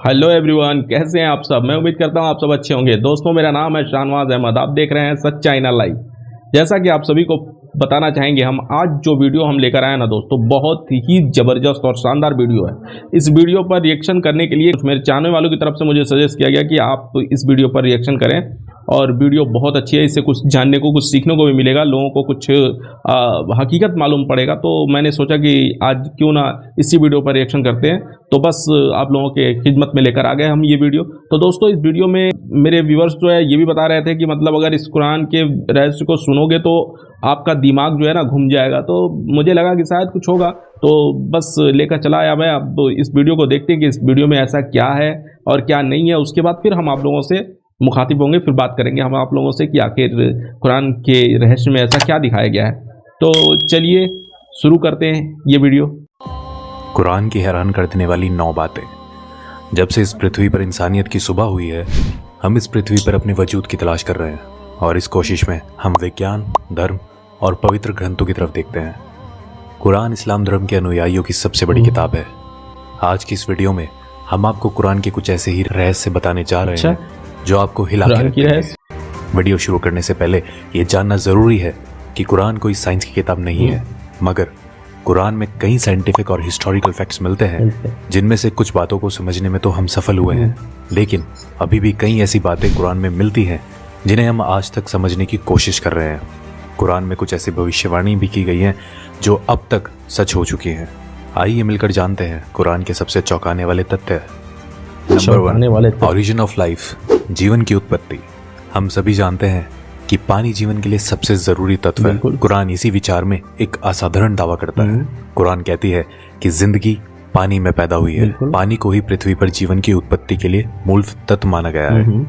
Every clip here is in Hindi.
हेलो एवरीवन, कैसे हैं आप सब। मैं उम्मीद करता हूं आप सब अच्छे होंगे। दोस्तों, मेरा नाम है शाहनवाज अहमद। आप देख रहे हैं सच्चाई ना लाइव। जैसा कि आप सभी को बताना चाहेंगे, हम आज जो वीडियो हम लेकर आए ना दोस्तों, बहुत ही ज़बरदस्त और शानदार वीडियो है। इस वीडियो पर रिएक्शन करने के लिए मेरे चाहने वालों की तरफ से मुझे सजेस्ट किया गया कि आप इस वीडियो पर रिएक्शन करें, और वीडियो बहुत अच्छी है। इससे कुछ जानने को, कुछ सीखने को भी मिलेगा, लोगों को कुछ हकीकत मालूम पड़ेगा। तो मैंने सोचा कि आज क्यों ना इसी वीडियो पर रिएक्शन करते हैं। तो बस आप लोगों के खिदमत में लेकर आ गए हम ये वीडियो। तो दोस्तों, इस वीडियो में मेरे व्यूवर्स जो है ये भी बता रहे थे कि मतलब अगर इस कुरान के रहस्य को सुनोगे तो आपका दिमाग जो है ना घूम जाएगा। तो मुझे लगा कि शायद कुछ होगा, तो बस लेकर चला आया मैं। अब इस वीडियो को देखते हैं कि इस वीडियो में ऐसा क्या है और क्या नहीं है। उसके बाद फिर हम आप लोगों से मुखातिब होंगे, फिर बात करेंगे हम आप लोगों से कि आखिर कुरान के रहस्य में ऐसा क्या दिखाया गया है। तो चलिए शुरू करते हैं ये वीडियो। कुरान की हैरान कर देने वाली 9 बातें। जब से इस पृथ्वी पर इंसानियत की सुबह हुई है, हम इस पृथ्वी पर अपने वजूद की तलाश कर रहे हैं, और इस कोशिश में हम विज्ञान, धर्म और पवित्र ग्रंथों की तरफ देखते हैं। कुरान इस्लाम धर्म के अनुयायियों की सबसे बड़ी किताब है। आज की इस वीडियो में हम आपको कुरान के कुछ ऐसे ही रहस्य बताने जा रहे हैं जो आपको हिला के रख देंगे। वीडियो शुरू करने से पहले ये जानना जरूरी है कि कुरान कोई साइंस की किताब नहीं है, मगर कुरान में कई साइंटिफिक और हिस्टोरिकल फैक्ट्स मिलते हैं जिनमें से कुछ बातों को समझने में तो हम सफल हुए हैं, लेकिन अभी भी कई ऐसी बातें कुरान में मिलती हैं जिन्हें हम आज तक समझने की कोशिश कर रहे हैं। कुरान में कुछ ऐसी भविष्यवाणी भी की गई हैं जो अब तक सच हो चुकी हैं। आइए मिलकर जानते हैं कुरान के सबसे चौंकाने वाले तथ्य। नंबर 1, ओरिजिन ऑफ लाइफ, जीवन की उत्पत्ति। हम सभी जानते हैं कि पानी जीवन के लिए सबसे जरूरी तत्व है। कुरान इसी विचार में एक असाधारण दावा करता है। कुरान कहती है कि जिंदगी पानी में पैदा हुई है। पानी को ही पृथ्वी पर जीवन की उत्पत्ति के लिए मूल तत्व माना गया है।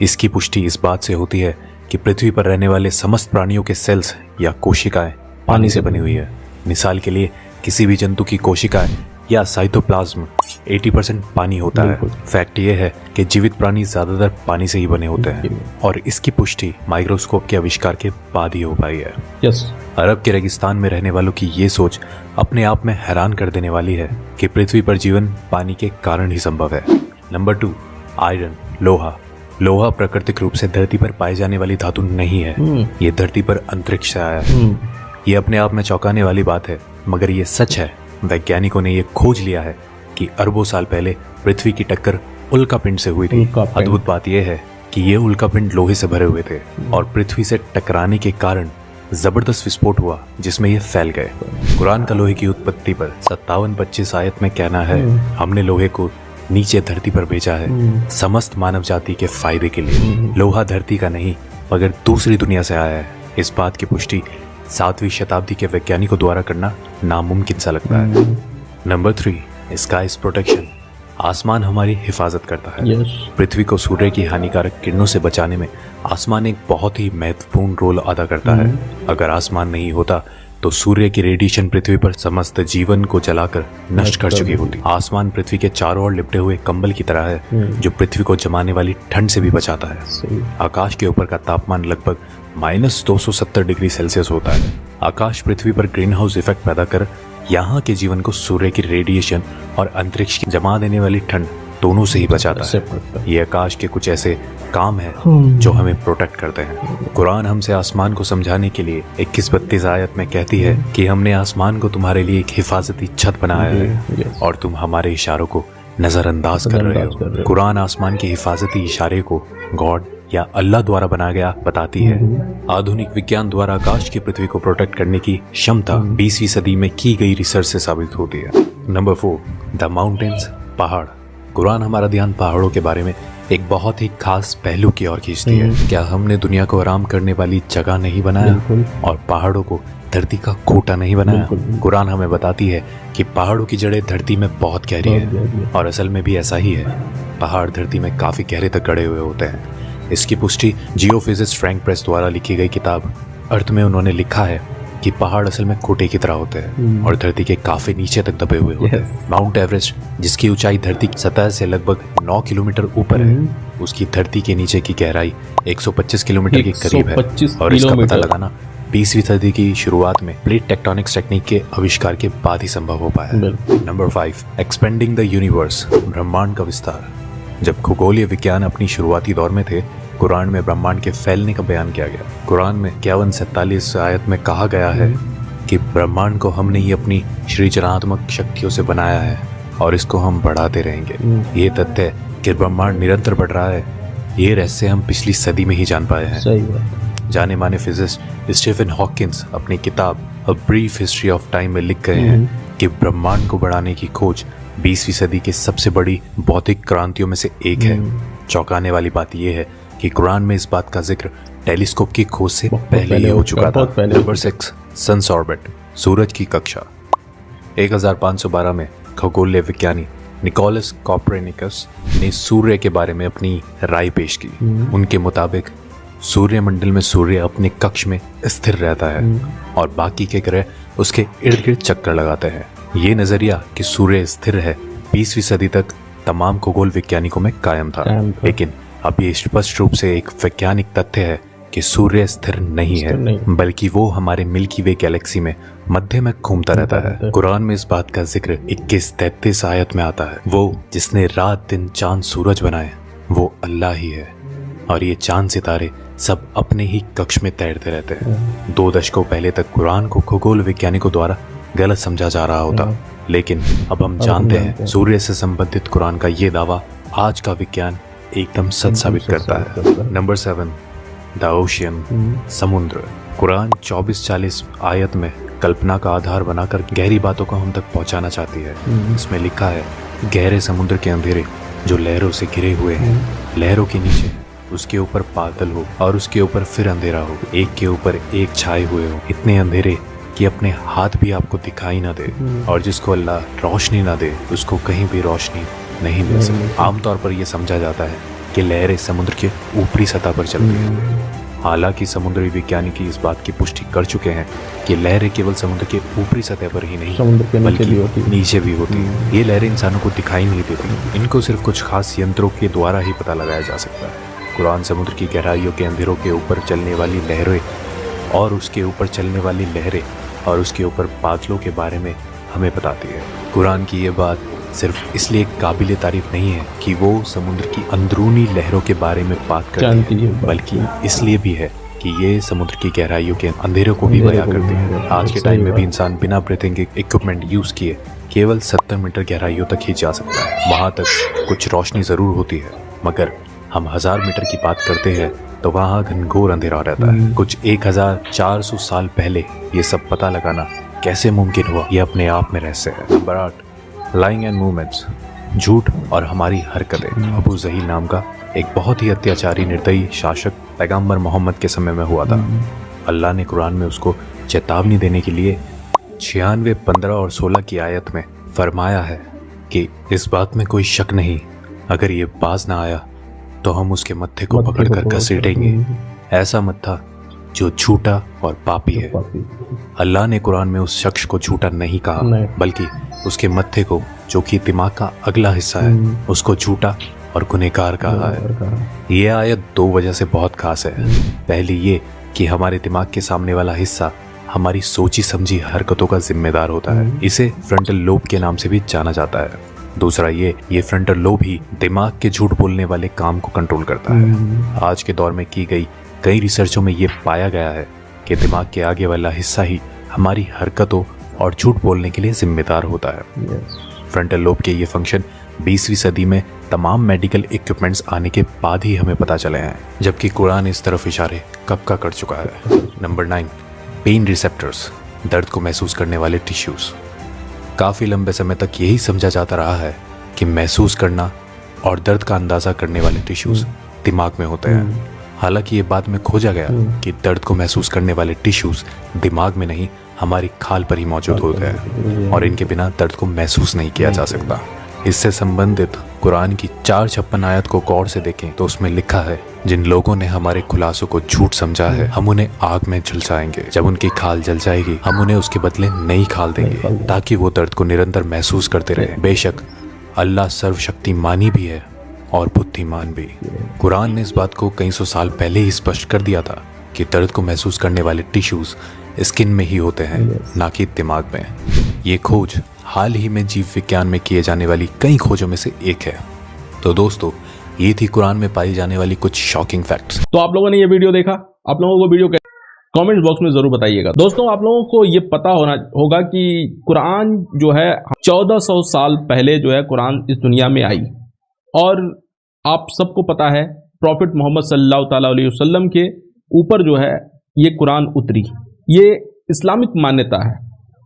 इसकी पुष्टि इस बात से होती है कि पृथ्वी पर रहने वाले समस्त प्राणियों के सेल्स या कोशिकाएं पानी से बनी हुई है। मिसाल के लिए किसी भी जंतु की कोशिकाएं या साइटोप्लाज्म 80% पानी होता है। फैक्ट ये है कि जीवित प्राणी ज्यादातर पानी से ही बने होते हैं, और इसकी पुष्टि माइक्रोस्कोप के आविष्कार के बाद ही हो पाई है। अरब के रेगिस्तान में रहने वालों की ये सोच अपने आप में हैरान कर देने वाली है कि पृथ्वी पर जीवन पानी के कारण ही संभव है। नंबर 2, आयरन, लोहा। लोहा प्राकृतिक रूप से धरती पर पाई जाने वाली धातु नहीं है। ये धरती पर अंतरिक्ष से आया है। ये अपने आप में चौंकाने वाली बात है, मगर ये सच है। वैज्ञानिकों ने ये खोज लिया है कि अरबों साल पहले पृथ्वी की टक्कर उल्कापिंड से हुई थी। अद्भुत बात यह है कि ये उल्कापिंड लोहे से भरे हुए थे, और पृथ्वी से टकराने के कारण जबरदस्त विस्फोट हुआ जिसमें ये फैल गए। कुरान का लोहे की उत्पत्ति पर 57-25 आयत में कहना है, हमने लोहे को नीचे धरती पर भेजा है समस्त मानव जाति के फायदे के लिए। लोहा धरती का नहीं मगर दूसरी दुनिया से आया है। इस बात की पुष्टि 7वीं शताब्दी के वैज्ञानिकों द्वारा करना नामुमकिन सा लगता है। Number 3, skies protection. आसमान हमारी हिफाजत करता है। पृथ्वी को सूर्य की हानिकारक किरणों से बचाने में आसमान एक बहुत ही महत्वपूर्ण रोल अदा करता है। अगर आसमान नहीं होता तो सूर्य की रेडिएशन पृथ्वी पर समस्त जीवन को जलाकर नष्ट कर चुकी होती। आसमान पृथ्वी के चारों ओर लिपटे हुए कंबल की तरह है जो पृथ्वी को जमाने वाली ठंड से भी बचाता है। आकाश के ऊपर का तापमान लगभग -270 डिग्री सेल्सियस होता है। आकाश पृथ्वी पर ग्रीन हाउस इफेक्ट पैदा कर यहाँ के जीवन को सूर्य की रेडिएशन और अंतरिक्ष की जमा देने वाली ठंड दोनों से ही बचाता है। ये आकाश के कुछ ऐसे काम हैं जो हमें प्रोटेक्ट करते हैं। कुरान हमसे आसमान को समझाने के लिए 21-32 आयत में कहती है कि हमने आसमान को तुम्हारे लिए एक हिफाजती छत बनाया है और तुम हमारे इशारों को नजरअंदाज कर रहे हो। कुरान आसमान के हिफाजती इशारे को गॉड या अल्लाह द्वारा बनाया गया बताती है। आधुनिक विज्ञान द्वारा आकाश की पृथ्वी को प्रोटेक्ट करने की क्षमता 20वीं सदी में की गई रिसर्च से साबित होती है। नंबर 4, द माउंटेन्स, पहाड़। कुरान हमारा ध्यान पहाड़ों के बारे में एक बहुत ही खास पहलू की ओर खींचती है। क्या हमने दुनिया को आराम करने वाली जगह नहीं बनाया और पहाड़ों को धरती का खोटा नहीं बनाया? कुरान हमें बताती है कि पहाड़ों की जड़ें धरती में बहुत गहरी है, और असल में भी ऐसा ही है। पहाड़ धरती में काफी गहरे तक गड़े हुए होते हैं। इसकी पुष्टि जियोफिजिस्ट फ्रैंक प्रेस द्वारा लिखी गई किताब अर्थ में उन्होंने लिखा है कि पहाड़ असल में खोटे की तरह होते हैं और धरती के काफी नीचे तक दबे हुए होते हैं। माउंट एवरेस्ट, जिसकी ऊंचाई धरती की सतह से लगभग 9 किलोमीटर ऊपर है, उसकी धरती के नीचे की गहराई 125 किलोमीटर के करीब है, और इसका पता लगाना 20वीं सदी की शुरुआत में प्लेट टेक्टोनिक्स टेक्निक के आविष्कार के बाद ही संभव हो पाया। नंबर 5, एक्सपेंडिंग द यूनिवर्स, ब्रह्मांड का विस्तार। जब खगोलीय विज्ञान अपनी शुरुआती दौर में थे, कुरान में ब्रह्मांड के फैलने का बयान किया गया। कुरान में 51-47 आयत में कहा गया है कि ब्रह्मांड को हमने ही अपनी सृजनात्मक शक्तियों से बनाया है और इसको हम बढ़ाते रहेंगे। ये तथ्य कि ब्रह्मांड निरंतर बढ़ रहा है, ये रहस्य हम पिछली सदी में ही जान पाए हैं। सही बात। जाने माने फिजिस्ट स्टीफन हॉकिंस अपनी किताब a brief history of time में लिख गए हैं कि ब्रह्मांड को बढ़ाने की खोज 20वीं सदी की सबसे बड़ी भौतिक क्रांतियों में से एक है। चौंकाने वाली बात यह है कि कुरान में इस बात का जिक्र टेलीस्कोप की खोज से पहले ही हो चुका था। नंबर 6, सन्स ऑर्बिट, सूरज की कक्षा। 1512 में खगोलीय विज्ञानी निकोलस कॉपरनिकस ने सूर्य के बारे में अपनी राय पेश की। उनके मुताबिक सूर्यमंडल में सूर्य अपने कक्ष में स्थिर रहता है और बाकी के ग्रह उसके इर्द गिर्द चक्कर लगाते हैं। ये नजरिया कि सूर्य स्थिर है 20वीं सदी तक तमाम खगोल वैज्ञानिकों में कायम था। लेकिन अब ये स्पष्ट रूप से एक वैज्ञानिक तथ्य है कि सूर्य स्थिर नहीं है, बल्कि वो हमारे मिल्की वे गैलेक्सी में मध्य में घूमता रहता है। कुरान में इस बात का जिक्र 21-33 आयत में आता है। वो जिसने रात दिन चांद सूरज बनाए वो अल्लाह ही है और ये चांद सितारे सब अपने ही कक्ष में तैरते रहते हैं। 2 दशकों पहले तक कुरान को खगोल वैज्ञानिकों द्वारा गलत समझा जा रहा होता, लेकिन अब हम जानते हैं सूर्य से संबंधित कुरान का ये दावा आज का विज्ञान एकदम सच साबित करता है। नंबर 7, द ओशियन, समुद्र। कुरान 24-40 आयत में कल्पना का आधार बनाकर गहरी बातों को हम तक पहुंचाना चाहती है। इसमें लिखा है, गहरे समुद्र के अंधेरे जो लहरों से घिरे हुए हैं, लहरों के नीचे उसके ऊपर बादल हो और उसके ऊपर फिर अंधेरा हो, एक के ऊपर एक छाए हुए हो, इतने अंधेरे कि अपने हाथ भी आपको दिखाई ना दे, और जिसको अल्लाह रोशनी ना दे उसको कहीं भी रोशनी नहीं मिल सकती। आमतौर पर यह समझा जाता है कि लहरें समुद्र के ऊपरी सतह पर चलती हैं। हालांकि समुद्री वैज्ञानिक इस बात की पुष्टि कर चुके हैं कि लहरें केवल समुद्र के ऊपरी सतह पर ही नहीं बल्कि नीचे भी होती हैं। ये लहरें इंसानों को दिखाई नहीं देती, इनको सिर्फ कुछ खास यंत्रों के द्वारा ही पता लगाया जा सकता है। कुरान समुद्र की गहराइयों के अंधेरों के ऊपर चलने वाली लहरें और उसके ऊपर चलने वाली लहरें और उसके ऊपर बादलों के बारे में हमें बताती है। कुरान की ये बात सिर्फ इसलिए काबिल तारीफ नहीं है कि वो समुद्र की अंदरूनी लहरों के बारे में बात करती है, बल्कि इसलिए भी है कि ये समुद्र की गहराइयों के अंधेरों को भी बयां करती है। आज के टाइम में भी इंसान बिना ब्रीथिंग इक्विपमेंट यूज किए केवल 70 मीटर गहराइयों तक ही जा सकता है। वहाँ तक कुछ रोशनी जरूर होती है, मगर हम 1000 मीटर की बात करते हैं तो वहाँ घनघोर अंधेरा रहता है। कुछ 1400 साल पहले ये सब पता लगाना कैसे मुमकिन हुआ, ये अपने आप में रहस्य है। नंबर 8, लाइंग एंड मूवमेंट्स, झूठ और हमारी हरकतें। अबू जहील नाम का एक बहुत ही अत्याचारी निर्दयी शासक पैगंबर मोहम्मद के समय में हुआ था। अल्लाह ने कुरान में उसको चेतावनी देने के लिए 96, 15 और 16 की आयत में फरमाया है कि इस बात में कोई शक नहीं, अगर ये बाज ना आया तो हम उसके मत्थे को पकड़कर घसीटेंगे, ऐसा मत्था जो झूठा और पापी है। अल्लाह ने कुरान में उस शख्स को झूठा नहीं कहा, बल्कि उसके मत्थे को, जो कि दिमाग का अगला हिस्सा है, उसको झूठा और गुनहगार कहा है। ये आयत 2 वजह से बहुत खास है। पहली ये कि हमारे दिमाग के सामने वाला हिस्सा हमारी सोची समझी हरकतों का जिम्मेदार होता है। इसे फ्रंटल लोब के नाम से भी जाना जाता है। दूसरा ये फ्रंटल लोब ही दिमाग के झूठ बोलने वाले काम को कंट्रोल करता है। आज के दौर में की गई कई रिसर्चों में ये पाया गया है कि दिमाग के आगे वाला हिस्सा ही हमारी हरकतों और झूठ बोलने के लिए जिम्मेदार होता है। फ्रंटल लोब के ये फंक्शन 20वीं सदी में तमाम मेडिकल इक्विपमेंट्स आने के बाद ही हमें पता चले हैं, जबकि कुरान इस तरफ इशारे कब का कर चुका है। नंबर 9, पेन रिसेप्टर्स, दर्द को महसूस करने वाले टिश्यूज। काफ़ी लंबे समय तक यही समझा जाता रहा है कि महसूस करना और दर्द का अंदाज़ा करने वाले टिश्यूज दिमाग में होते हैं। हालांकि ये बाद में खोजा गया कि दर्द को महसूस करने वाले टिश्यूज दिमाग में नहीं, हमारी खाल पर ही मौजूद होते हैं और इनके बिना दर्द को महसूस नहीं किया जा सकता। इससे संबंधित कुरान की 456 आयत को गौर से देखें तो उसमें लिखा है, जिन लोगों ने हमारे खुलासों को झूठ समझा है हम उन्हें आग में झुलसाएंगे, जब उनकी खाल जल जाएगी हम उन्हें उसके बदले नई खाल देंगे ताकि वो दर्द को निरंतर महसूस करते रहे। बेशक अल्लाह सर्वशक्तिमानी भी है और बुद्धिमान भी। कुरान ने इस बात को कई सौ साल पहले ही स्पष्ट कर दिया था कि दर्द को महसूस करने वाले टिश्यूज स्किन में ही होते हैं, ना कि दिमाग में। ये खोज हाल ही में जीव विज्ञान में किए जाने वाली कई खोजों में से एक है। तो दोस्तों, ये थी कुरान में पाई जाने वाली कुछ शॉकिंग फैक्ट्स। तो आप लोगों ने ये वीडियो देखा, आप लोगों को वीडियो कमेंट बॉक्स में जरूर बताइएगा। दोस्तों, आप लोगों को ये पता होगा कि कुरान जो है 1400 साल पहले जो है कुरान इस दुनिया में आई, और आप सबको पता है प्रॉफिट मोहम्मद सल्लल्लाहु ताला अलैहि वसल्लम के ऊपर जो है ये कुरान उतरी। ये इस्लामिक मान्यता है।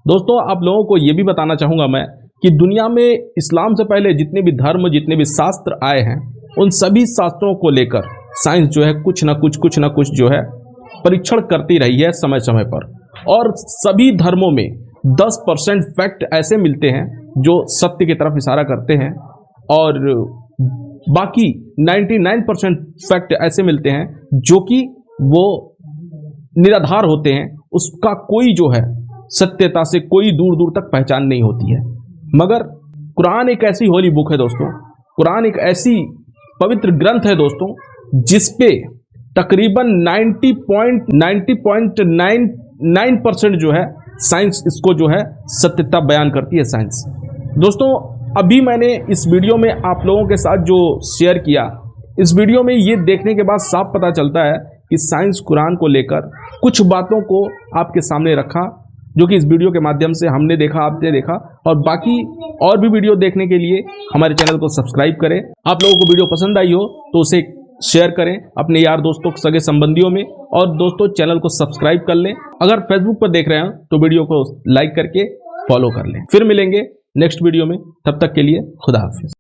दोस्तों, आप लोगों को ये भी बताना चाहूँगा मैं कि दुनिया में इस्लाम से पहले जितने भी धर्म, जितने भी शास्त्र आए हैं, उन सभी शास्त्रों को लेकर साइंस जो है कुछ ना कुछ जो है परीक्षण करती रही है समय समय पर, और सभी धर्मों में 10% फैक्ट ऐसे मिलते हैं जो सत्य की तरफ इशारा करते हैं, और बाकी 99% फैक्ट ऐसे मिलते हैं जो कि वो निराधार होते हैं, उसका कोई जो है सत्यता से कोई दूर दूर तक पहचान नहीं होती है। मगर कुरान एक ऐसी होली बुक है दोस्तों, कुरान एक ऐसी पवित्र ग्रंथ है दोस्तों, जिसपे तकरीबन 90.99% जो है साइंस इसको जो है सत्यता बयान करती है साइंस। दोस्तों, अभी मैंने इस वीडियो में आप लोगों के साथ जो शेयर किया, इस वीडियो में ये देखने के बाद साफ पता चलता है कि साइंस कुरान को लेकर कुछ बातों को आपके सामने रखा, जो कि इस वीडियो के माध्यम से हमने देखा, आपने देखा। और बाकी और भी वीडियो देखने के लिए हमारे चैनल को सब्सक्राइब करें। आप लोगों को वीडियो पसंद आई हो तो उसे शेयर करें अपने यार दोस्तों, सगे संबंधियों में, और दोस्तों चैनल को सब्सक्राइब कर लें। अगर फेसबुक पर देख रहे हैं तो वीडियो को लाइक करके फॉलो कर लें। फिर मिलेंगे नेक्स्ट वीडियो में, तब तक के लिए खुदा हाफिज।